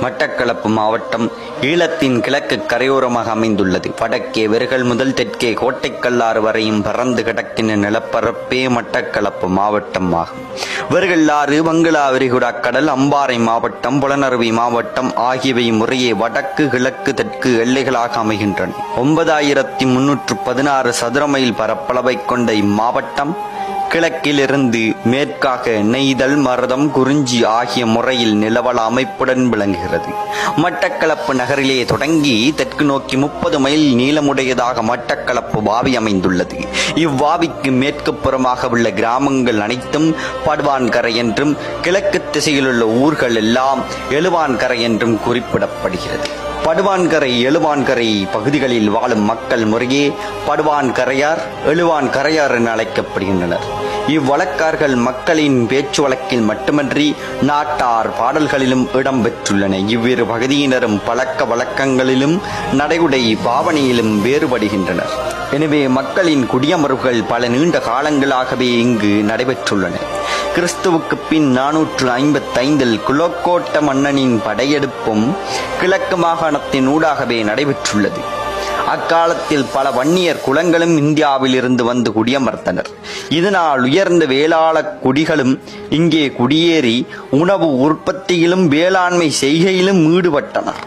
மட்டக்களப்பு மாவட்டம் ஈழத்தின் கிழக்கு கரையோரமாக அமைந்துள்ளது. வடக்கே வெறுகல் முதல் தெற்கே கோட்டைக்கல்லாறு வரையும் பறந்து கிடக்கின்ற நிலப்பரப்பே மட்டக்களப்பு மாவட்டம் ஆகும். வெறுகல் ஆறு, வங்களா விரிகுடா கடல், அம்பாறை மாவட்டம், புலனறுவி மாவட்டம் ஆகியவை முறையே வடக்கு, கிழக்கு, தெற்கு எல்லைகளாக அமைகின்றன. 9316 சதுர மைல் பரப்பளவை கொண்ட இம்மாவட்டம் கிழக்கிலிருந்து மேற்காக நெய்தல், மருதம், குறிஞ்சி ஆகிய முறையில் நிலவள அமைப்புடன் விளங்குகிறது. மட்டக்களப்பு நகரிலே தொடங்கி தெற்கு நோக்கி 30 மைல் நீளமுடையதாக மட்டக்களப்பு வாவி அமைந்துள்ளது. இவ்வாவிக்கு மேற்கு புறமாக உள்ள கிராமங்கள் அனைத்தும் படுவான்கரை என்றும், கிழக்கு திசையில் உள்ள ஊர்கள் எல்லாம் எழுவான்கரை என்றும் குறிப்பிடப்படுகிறது. படுவான்கரை, எழுவான்கரை பகுதிகளில் வாழும் மக்கள் முறையே படுவான்கரையார், எழுவான்கரையார் என அழைக்கப்படுகின்றனர். இவ்வழக்கார்கள் மக்களின் பேச்சு வழக்கில் மட்டுமன்றி நாட்டார் பாடல்களிலும் இடம்பெற்றுள்ளன. இவ்விரு பகுதியினரும் பழக்க வழக்கங்களிலும் நடைமுறை பாவனையிலும் வேறுபடுகின்றனர். எனவே மக்களின் குடியமர்வுகள் பல நீண்ட காலங்களாகவே இங்கு நடைபெற்றுள்ளன. கிறிஸ்துவுக்கு பின் 455 குலோக்கோட்ட மன்னனின் படையெடுப்பும் கிழக்கு மாகாணத்தின் ஊடாகவே நடைபெற்றுள்ளது. அக்காலத்தில் பல வன்னியர் குலங்களும் இந்தியாவில் இருந்து வந்து குடியமர்ந்தனர். இதனால் உயர்ந்த வேளாள குடிகளும் இங்கே குடியேறி உணவு உற்பத்தியிலும் வேளாண்மை செய்கையிலும் ஈடுபட்டனர்.